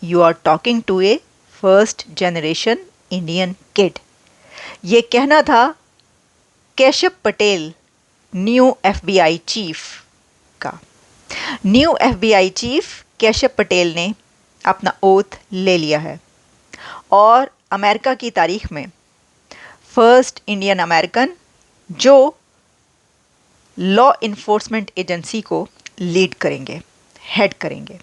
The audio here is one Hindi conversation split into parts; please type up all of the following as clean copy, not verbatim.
you are talking to a first generation Indian kid. ये कहना था Keshav Patel new FBI chief का। New FBI chief Keshav Patel ने अपना ओथ ले लिया है और अमेरिका की तारीख में फर्स्ट इंडियन अमेरिकन जो लॉ इन्फोर्समेंट एजेंसी को लीड करेंगे, हेड करेंगे।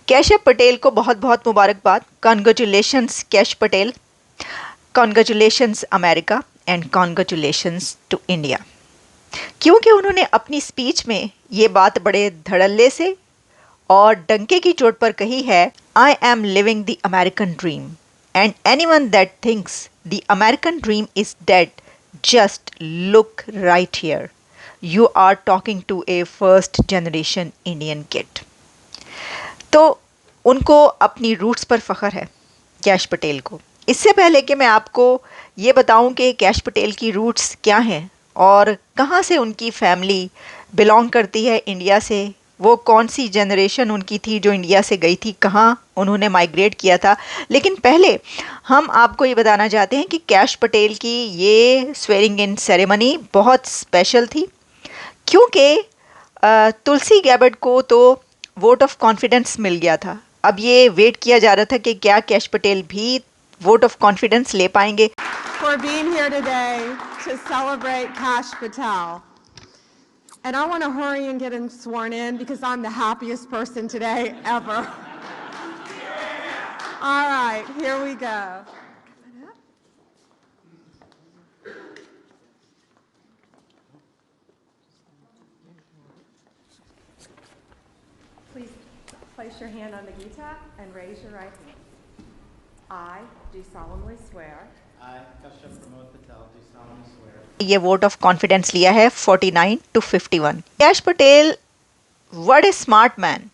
केशव पटेल को बहुत बहुत मुबारकबाद। Congratulations Kash Patel, congratulations America and congratulations to India. क्योंकि उन्होंने अपनी स्पीच में ये बात बड़े धड़ल्ले से और डंके की चोट पर कही है, I am living the American dream and anyone that thinks the American dream is dead just look right here, you are talking to a first generation Indian kid. तो उनको अपनी रूट्स पर फ़ख्र है कैश पटेल को। इससे पहले कि मैं आपको ये बताऊं कि कैश पटेल की रूट्स क्या हैं और कहाँ से उनकी फैमिली बिलोंग करती है इंडिया से, वो कौन सी जनरेशन उनकी थी जो इंडिया से गई थी, कहाँ उन्होंने माइग्रेट किया था, लेकिन पहले हम आपको ये बताना चाहते हैं कि कैश पटेल की ये स्वेरिंग इन सेरेमनी बहुत स्पेशल थी। क्योंकि तुलसी गैबर्ट को तो वोट ऑफ कॉन्फिडेंस मिल गया था। अब ये वेट किया जा रहा था कि क्या कैश पटेल भी वोट ऑफ कॉन्फिडेंस ले पाएंगे। For being here today to celebrate Kash Patel. And I want to hurry and get him sworn in because I'm the happiest person today ever. All right, here we go. Please place your hand on the Gita and raise your right hand. I do solemnly swear. I, Kashyap Pramod Patel, do solemnly swear. ये वोट ऑफ कॉन्फिडेंस लिया है 49-51। Cash Patel, what A smart man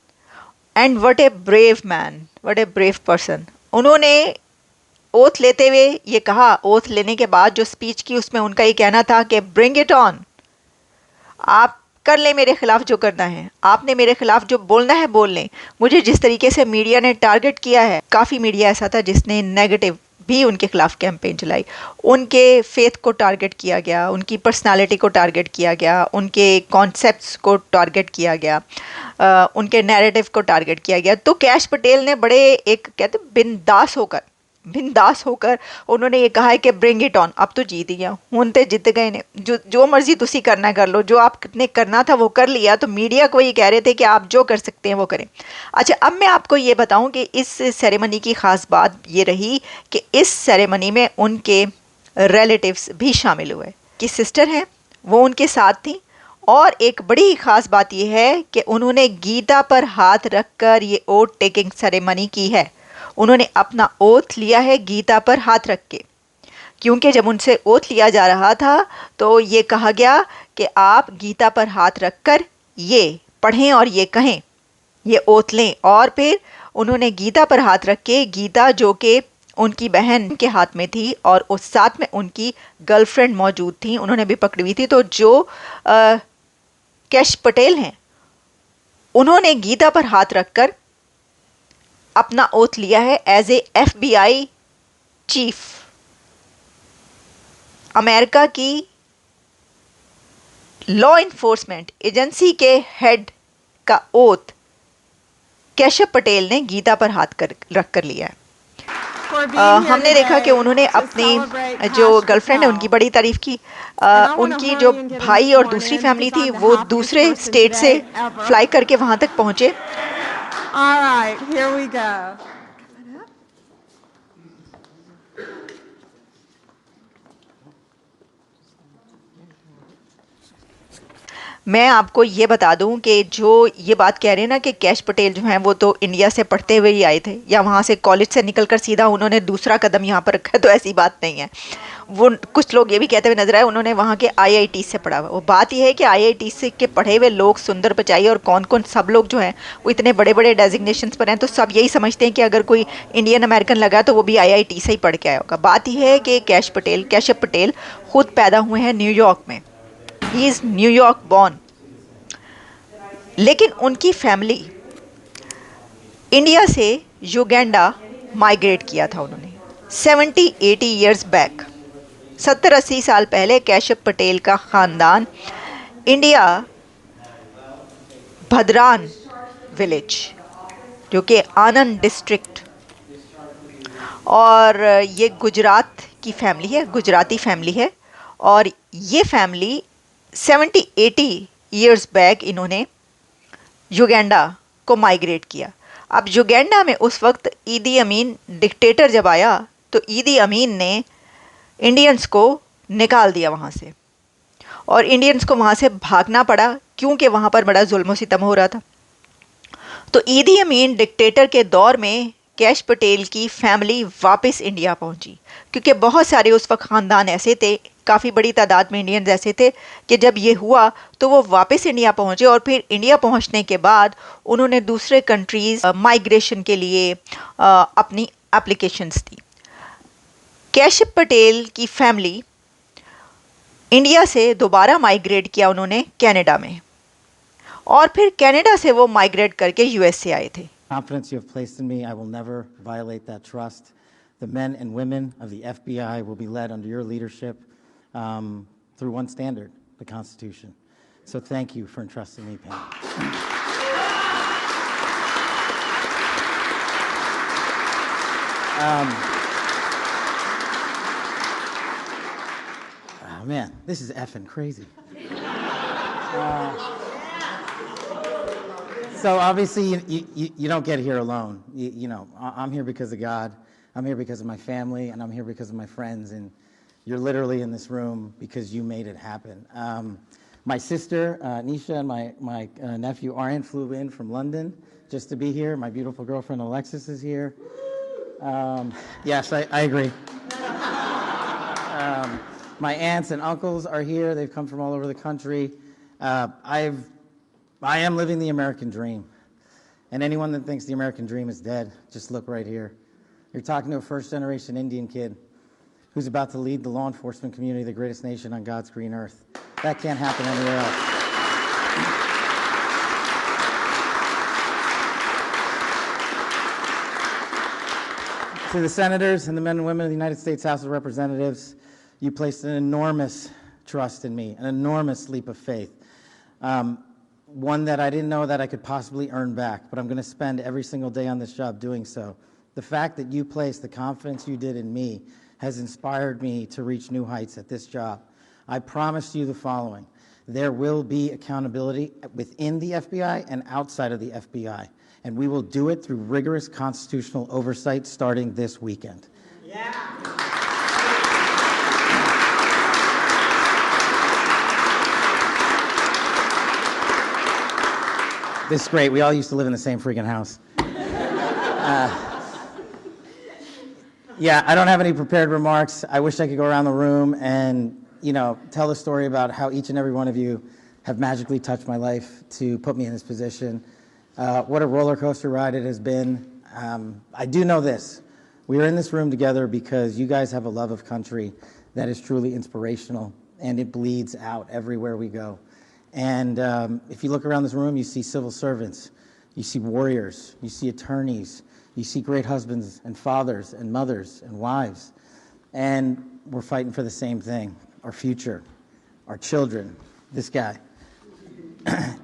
and what a brave man, what a brave person. उन्होंने ओथ लेते हुए ये कहा, ओथ लेने के बाद जो स्पीच की उसमें उनका ये कहना था कि ब्रिंग इट ऑन, आप कर लें मेरे खिलाफ जो करना है, आपने मेरे खिलाफ जो बोलना है बोल लें। मुझे जिस तरीके से मीडिया ने टारगेट किया है, काफ़ी मीडिया ऐसा था जिसने नेगेटिव भी उनके खिलाफ कैंपेन चलाई। उनके फेथ को टारगेट किया गया, उनकी पर्सनालिटी को टारगेट किया गया, उनके कॉन्सेप्ट्स को टारगेट किया गया, उनके नैरेटिव को टारगेट किया गया। तो कैश पटेल ने बड़े एक कहते बिंदास होकर उन्होंने ये कहा है कि ब्रिंग इट ऑन, अब तो जीत गया, हुन ते जित गए ने, जो मर्जी तुसी करना कर लो, जो आपने करना था वो कर लिया। तो मीडिया को ये कह रहे थे कि आप जो कर सकते हैं वो करें। अच्छा, अब मैं आपको ये बताऊं कि इस सेरेमनी की ख़ास बात ये रही कि इस सेरेमनी में उनके रिलेटिव्स भी शामिल हुए, कि सिस्टर हैं वो उनके साथ थी। और एक बड़ी ख़ास बात यह है कि उन्होंने गीता पर हाथ रख कर ये ओथ टेकिंग सेरेमनी की है। उन्होंने अपना ओथ लिया है गीता पर हाथ रख के, क्योंकि जब उनसे ओथ लिया जा रहा था तो ये कहा गया कि आप गीता पर हाथ रख कर ये पढ़ें और ये कहें, ये ओथ लें। और फिर उन्होंने गीता पर हाथ रख के, गीता जो कि उनकी बहन के हाथ में थी और उस साथ में उनकी गर्लफ्रेंड मौजूद थी, उन्होंने भी पकड़ी हुई थी। तो जो कैश पटेल हैं उन्होंने गीता पर हाथ रख कर अपना ओथ लिया है as a FBI chief. America की लॉ इन्फोर्समेंट एजेंसी के हेड का ओथ केशव पटेल ने गीता पर हाथ रख कर लिया है। हमने देखा कि उन्होंने अपनी जो गर्लफ्रेंड है उनकी बड़ी तारीफ की। उनकी जो भाई और दूसरी फैमिली थी वो दूसरे स्टेट से फ्लाई करके वहाँ तक पहुँचे। All right, here we go. मैं आपको ये बता दूं कि जो ये बात कह रहे हैं ना कि कैश पटेल जो हैं वो तो इंडिया से पढ़ते हुए ही आए थे या वहाँ से कॉलेज से निकलकर सीधा उन्होंने दूसरा कदम यहाँ पर रखा, तो ऐसी बात नहीं है। वो कुछ लोग ये भी कहते हुए नजर आए उन्होंने वहाँ के आईआईटी से पढ़ा हुआ। वो बात यह है कि आईआईटी से के पढ़े हुए लोग सुंदर पिचाई और कौन कौन सब लोग जो हैं वो इतने बड़े बड़े डेजिग्नेशंस पर हैं, तो सब यही समझते हैं कि अगर कोई इंडियन अमेरिकन लगा तो वो भी आईआईटी से ही पढ़ के आया होगा। बात यह है कि केशव पटेल खुद पैदा हुए हैं न्यूयॉर्क में, ही इज़ न्यूयॉर्क बॉर्न, लेकिन उनकी फैमिली इंडिया से युगांडा माइग्रेट किया था उन्होंने 70-80 ईयर्स बैक। 70-80 साल पहले केशव पटेल का ख़ानदान इंडिया भद्रान विलेज, जो कि आनंद डिस्ट्रिक्ट, और ये गुजरात की फैमिली है, गुजराती फैमिली है। और ये फैमिली 70-80 ईयर्स बैक इन्होंने युगांडा को माइग्रेट किया। अब युगांडा में उस वक्त ईदी अमीन डिक्टेटर जब आया तो ईदी अमीन ने इंडियंस को निकाल दिया वहाँ से, और इंडियंस को वहाँ से भागना पड़ा क्योंकि वहाँ पर बड़ा जुल्म सितम हो रहा था। तो ईदी अमीन डिक्टेटर के दौर में कैश पटेल की फैमिली वापस इंडिया पहुंची, क्योंकि बहुत सारे उस वक्त ख़ानदान ऐसे थे, काफ़ी बड़ी तादाद में इंडियंस ऐसे थे कि जब ये हुआ तो वो वापस इंडिया पहुंचे। और फिर इंडिया पहुंचने के बाद उन्होंने दूसरे कंट्रीज़ माइग्रेशन के लिए अपनी एप्लीकेशंस दी। कैशव पटेल की फैमिली इंडिया से दोबारा माइग्रेट किया उन्होंने कनाडा में, और फिर कनाडा से वो माइग्रेट करके यूएस से आए थे। Confidence you have placed in me, I will never violate that trust. The men and women of the FBI will be led under your leadership through one standard, the Constitution. So thank you for entrusting me, Pam. Oh man, this is effing crazy. So obviously, you don't get here alone. You know, I'm here because of God. I'm here because of my family, and I'm here because of my friends. And you're literally in this room because you made it happen. My sister, Nisha, and my nephew, Aryan, flew in from London just to be here. My beautiful girlfriend, Alexis, is here. Yes, I agree. My aunts and uncles are here. They've come from all over the country. I am living the American dream. And anyone that thinks the American dream is dead, just look right here. You're talking to a first-generation Indian kid who's about to lead the law enforcement community, the greatest nation on God's green earth. That can't happen anywhere else. To the senators and the men and women of the United States House of Representatives, you placed an enormous trust in me, an enormous leap of faith. One that I didn't know that I could possibly earn back, but I'm going to spend every single day on this job doing so. The fact that you placed the confidence you did in me has inspired me to reach new heights at this job. I promise you the following. There will be accountability within the FBI and outside of the FBI, and we will do it through rigorous constitutional oversight starting this weekend. Yeah. This is great. We all used to live in the same freaking house. Yeah, I don't have any prepared remarks. I wish I could go around the room and, tell the story about how each and every one of you have magically touched my life to put me in this position. What a roller coaster ride it has been. I do know this. We are in this room together because you guys have a love of country that is truly inspirational, and it bleeds out everywhere we go. And if you look around this room, you see civil servants, you see warriors, you see attorneys, you see great husbands and fathers and mothers and wives. And we're fighting for the same thing, our future, our children, this guy.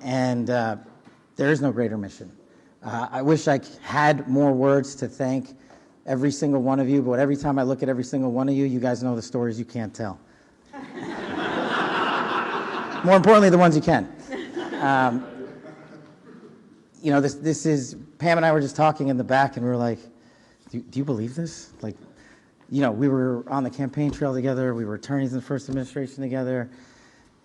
And there is no greater mission. I wish I had more words to thank every single one of you, but every time I look at every single one of you, you guys know the stories you can't tell. More importantly, the ones you can. This is, Pam and I were just talking in the back, and we were like, do you believe this? Like, we were on the campaign trail together. We were attorneys in the first administration together.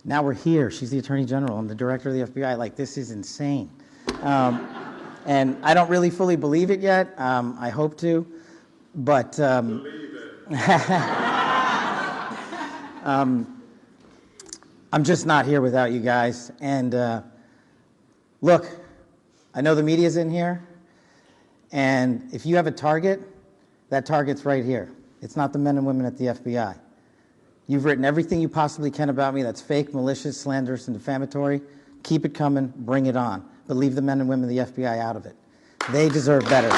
Now we're here. She's the Attorney General. I'm the Director of the FBI. Like, this is insane. And I don't really fully believe it yet. I hope to. But believe it. I'm just not here without you guys. And look, I know the media's in here. And if you have a target, that target's right here. It's not the men and women at the FBI. You've written everything you possibly can about me that's fake, malicious, slanderous, and defamatory. Keep it coming. Bring it on. But leave the men and women of the FBI out of it. They deserve better.